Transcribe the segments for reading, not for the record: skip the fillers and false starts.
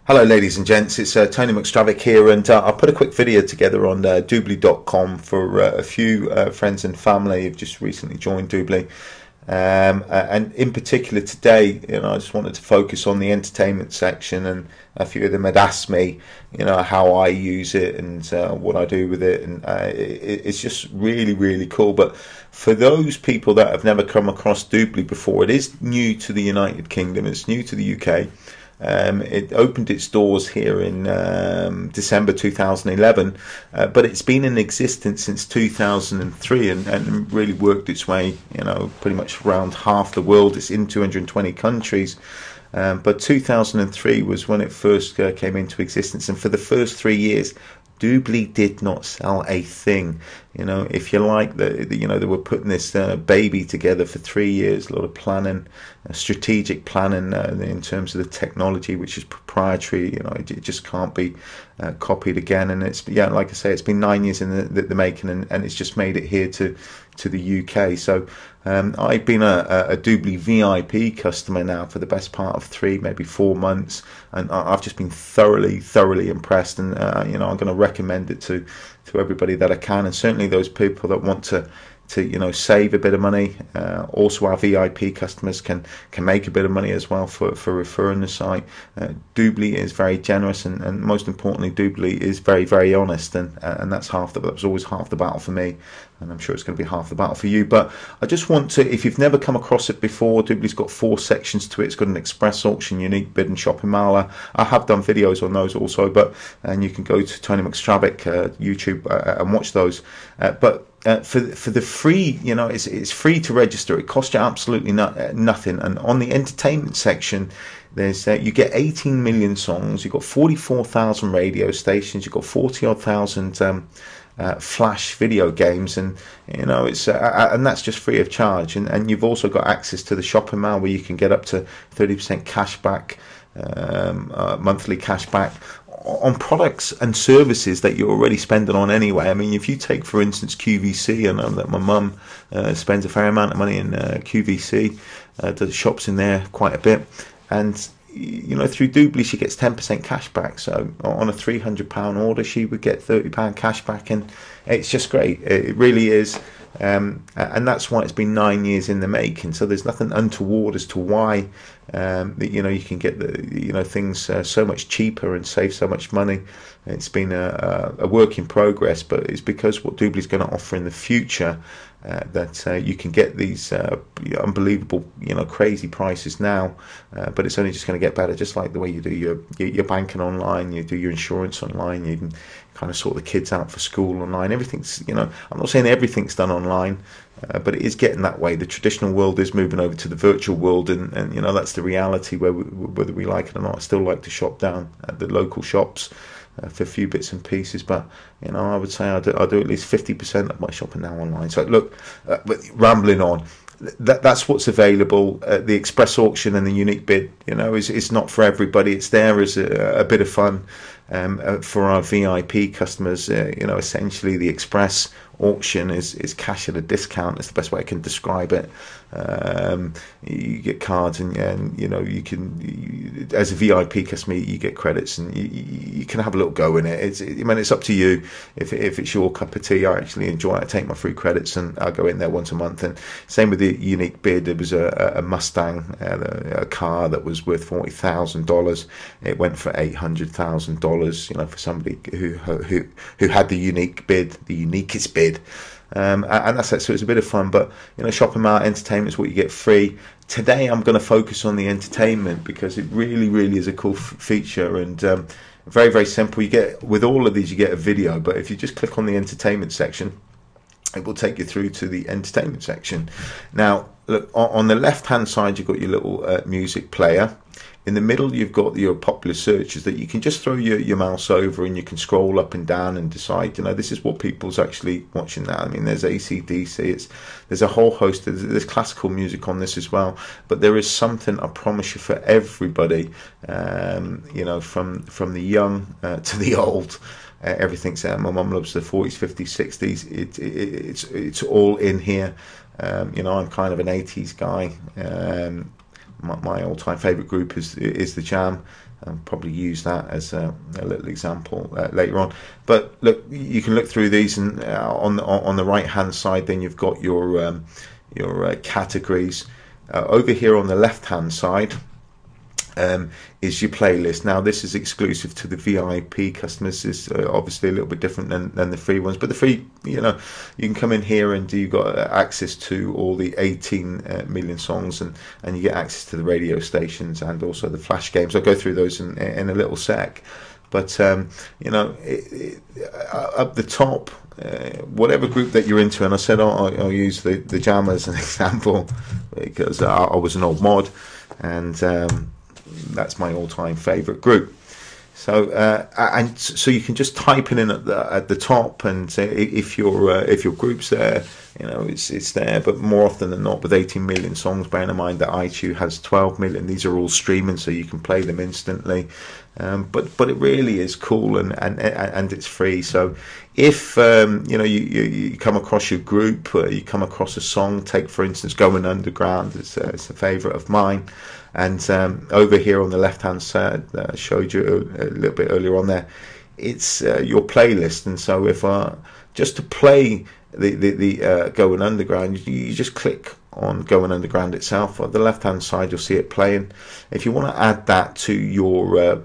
Hello ladies and gents, it's Tony McStravick here, and I put a quick video together on Doobly.com for a few friends and family who've just recently joined Doobly. And in particular today, I just wanted to focus on the entertainment section, and a few of them had asked me, how I use it and what I do with it, and it's just really, really cool. But for those people that have never come across Doobly before, it is new to the United Kingdom, it's new to the UK. It opened its doors here in December 2011, but it's been in existence since 2003 and really worked its way, pretty much around half the world. It's in 220 countries. But 2003 was when it first came into existence, and for the first 3 years, Doobly did not sell a thing. If you like, they were putting this baby together for 3 years, a lot of planning, strategic planning in terms of the technology, which is proprietary. It just can't be copied again. And it's, like I say, it's been 9 years in the making, and it's just made it here to the UK. So I've been a Doobly VIP customer now for the best part of 3, maybe 4 months, and I've just been thoroughly impressed. And I'm going to recommend it to everybody that I can, and certainly those people that want to save a bit of money. Also, our VIP customers can make a bit of money as well for referring the site. Doobly is very generous, and most importantly, Doobly is very honest, and that was always half the battle for me, and I'm sure it's going to be half the battle for you. But I just want to, if you've never come across it before, Doobly's got 4 sections to it. It's got an express auction, unique bid, and shopping mailer. I have done videos on those also, and you can go to Tony McStravick YouTube and watch those. For the free, it's free to register. It costs you absolutely nothing. And on the entertainment section, there's you get 18 million songs. You've got 44,000 radio stations. You've got 40-odd thousand flash video games, and it's and that's just free of charge. And you've also got access to the shopping mall, where you can get up to 30% cash back, monthly cash back on products and services that you're already spending on anyway. I mean, if you take, for instance, QVC, I know that my mum spends a fair amount of money in QVC, does shops in there quite a bit, and through Doobly she gets 10% cash back. So on a £300 order, she would get £30 cash back, and it's just great. It really is. And that's why it's been 9 years in the making. So there's nothing untoward as to why you can get the things so much cheaper and save so much money. It's been a work in progress, but it's because what Doobly's going to offer in the future, that you can get these unbelievable, crazy prices now, but it's only just going to get better. Just like the way you do your banking online, you do your insurance online, you can kind of sort the kids out for school online. Everything's, I'm not saying everything's done online, but it is getting that way. The traditional world is moving over to the virtual world, and that's the reality. Whether we like it or not, I still like to shop down at the local shops for a few bits and pieces, but I would say I do at least 50% of my shopping now online. So look, rambling on, that's what's available. The express auction and the unique bid, is not for everybody. It's there as a bit of fun for our VIP customers. Essentially the express auction is cash at a discount. That's the best way I can describe it. You get cards, and you can, as a VIP customer, you get credits, and you can have a little go in it. It's up to you. If it's your cup of tea, I actually enjoy it. I take my free credits and I go in there once a month. And same with the unique bid. There was a Mustang, a car that was worth $40,000. It went for $800,000. For somebody who had the unique bid, the uniquest bid. And that's it. So it's a bit of fun, but shopping mart entertainment is what you get free. Today I'm going to focus on the entertainment because it really is a cool feature, and very simple. You get, with all of these, you get a video, but if you just click on the entertainment section, it will take you through to the entertainment section. Now look, on the left hand side, you've got your little music player. In the middle, you've got your popular searches that you can just throw your mouse over, and you can scroll up and down and decide, this is what people's actually watching now. I mean, there's AC/DC, there's a whole host of, there's classical music on this as well, but there is something, I promise you, for everybody, from the young to the old. Everything's there. My mum loves the 40s, 50s, 60s. It's all in here. I'm kind of an 80s guy. my all-time favourite group is the Jam. I'll probably use that as a little example later on. But look, you can look through these, and on the right hand side, then you've got your categories. Over here on the left hand side is your playlist. Now this is exclusive to the VIP customers. It's obviously a little bit different than the free ones, but the free, you can come in here and you've got access to all the 18 million songs, and you get access to the radio stations and also the flash games. I'll go through those in a little sec. But up the top, whatever group that you're into, and I said I'll use the Jam as an example because I was an old mod, and that's my all-time favourite group. So so you can just type it in at the top, and if your group's there, it's there. But more often than not, with 18 million songs, bearing in mind that iTunes has 12 million, these are all streaming, so you can play them instantly. But it really is cool, and it's free. So if you come across your group, you come across a song, take for instance Going Underground, it's a favourite of mine. And over here on the left hand side, I showed you a little bit earlier on there, it's your playlist. And so if just to play the Going Underground, you just click on Going Underground itself. On the left hand side you'll see it playing. If you want to add that to your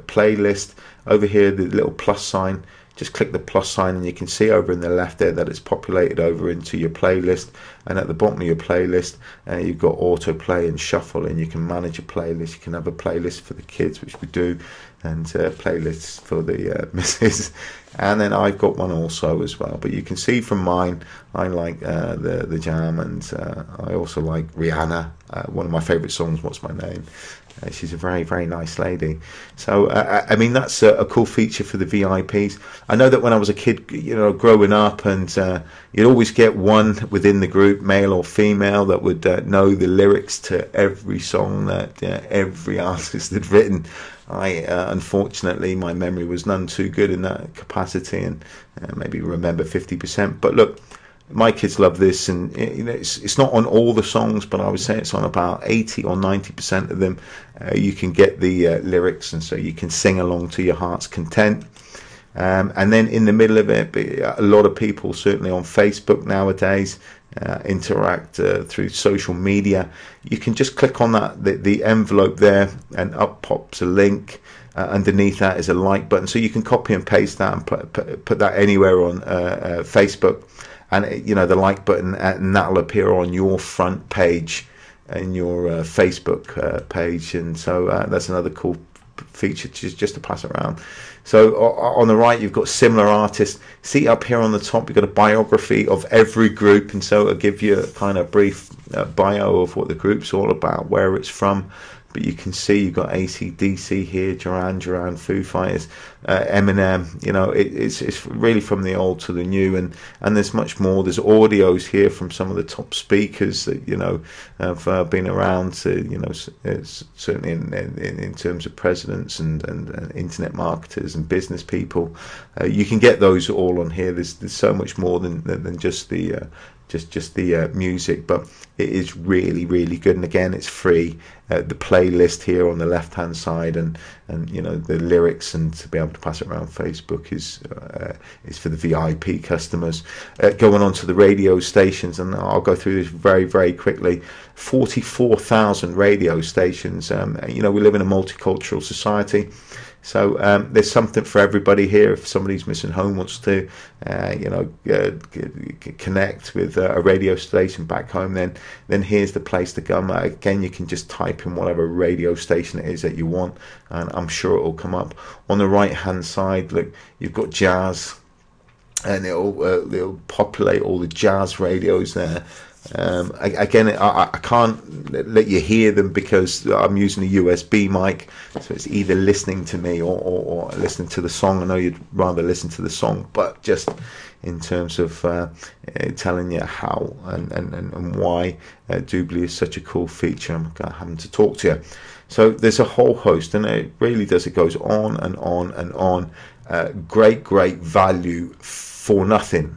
playlist, over here the little plus sign, just click the plus sign, and you can see over in the left there that it's populated over into your playlist. And at the bottom of your playlist, you've got autoplay and shuffle, and you can manage a playlist. You can have a playlist for the kids, which we do, and playlists for the missus. And then I've got one also as well. But you can see from mine, I like the Jam, and I also like Rihanna. One of my favourite songs, What's My Name? She's a very, very nice lady. So, I mean, that's a cool feature for the VIPs. I know that when I was a kid, growing up, and you'd always get one within the group, male or female, that would know the lyrics to every song that every artist had written. Unfortunately, my memory was none too good in that capacity, and maybe remember 50%. But look, my kids love this, and it's not on all the songs, but I would say it's on about 80 or 90% of them. You can get the lyrics, and so you can sing along to your heart's content. And then in the middle of it, a lot of people, certainly on Facebook nowadays, interact through social media. You can just click on that the envelope there, and up pops a link. Underneath that is a like button, so you can copy and paste that and put that anywhere on Facebook. And the like button, and that'll appear on your front page in your Facebook page. And so that's another cool feature just to pass around. So on the right you've got similar artists. See up here on the top you've got a biography of every group, and so it'll give you a kind of brief bio of what the group's all about, where it's from. But you can see you've got AC/DC here, Duran, Foo Fighters, Eminem. It's really from the old to the new, and there's much more. There's audios here from some of the top speakers that have been around. Certainly in terms of presidents and internet marketers and business people. You can get those all on here. There's so much more than just the music, but it is really, really good. And again, it's free. The playlist here on the left hand side, and the lyrics, and to be able to pass it around Facebook is for the VIP customers. Going on to the radio stations, and I'll go through this very, very quickly. 44,000 radio stations. We live in a multicultural society. So there's something for everybody here. If somebody's missing home, wants to connect with a radio station back home, then here's the place to come. Again, you can just type in whatever radio station it is that you want, and I'm sure it will come up. On the right hand side, look, you've got jazz, and it'll populate all the jazz radios there. Again, I can't let you hear them because I'm using a USB mic, so it's either listening to me or listening to the song. I know you'd rather listen to the song, but just in terms of telling you how and why Doobly is such a cool feature, I'm having to talk to you. So there's a whole host, and it really does. It goes on and on and on. Great value for nothing.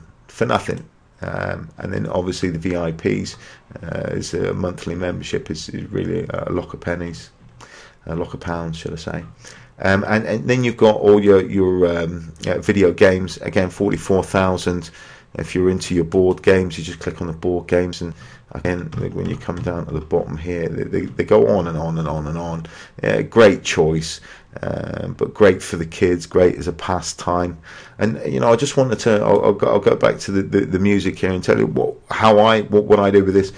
And then obviously the VIPs is a monthly membership is really a lock of pennies, a lock of pounds, should I say. And then you've got all your video games. Again, 44,000. If you're into your board games, you just click on the board games, and again, when you come down to the bottom here, they go on and on and on and on. Great choice, but great for the kids, great as a pastime. And I just wanted to, I'll go back to the music here and tell you what I do with this.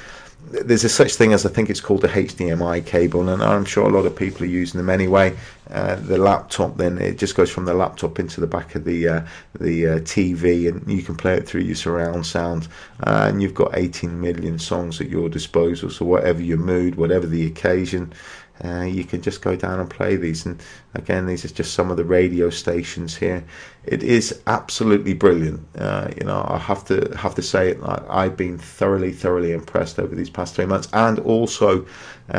There's a such thing as, I think it's called the HDMI cable, and I'm sure a lot of people are using them anyway. The laptop, then it just goes from the laptop into the back of the TV, and you can play it through your surround sound, and you've got 18 million songs at your disposal. So whatever your mood, whatever the occasion, you can just go down and play these. And again, these are just some of the radio stations here. It is absolutely brilliant. I have to say it. I've been thoroughly impressed over these past 3 months, and also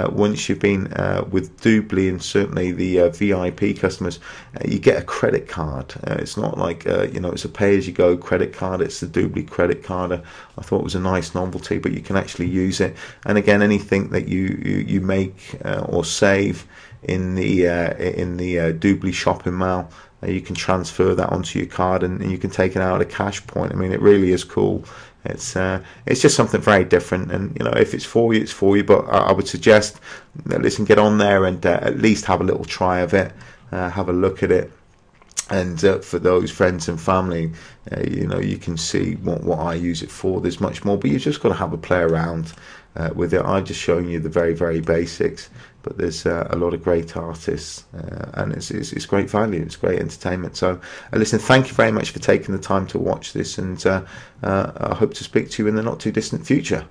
once you've been with Doobly, and certainly the VIP customers, you get a credit card. It's not like it's a pay-as-you-go credit card. It's the Doobly credit card. I thought it was a nice novelty, but you can actually use it. And again, anything that you make or save in the Doobly shopping mall, you can transfer that onto your card, and you can take it out at a cash point. I mean, it really is cool. It's just something very different, and if it's for you, it's for you. But I would suggest, listen, get on there and at least have a little try of it, have a look at it. And for those friends and family, you can see what I use it for. There's much more, but you just got to have a play around with it. I'm just showing you the very basics, but there's a lot of great artists, and it's great value. It's great entertainment. So listen, thank you very much for taking the time to watch this, and I hope to speak to you in the not too distant future.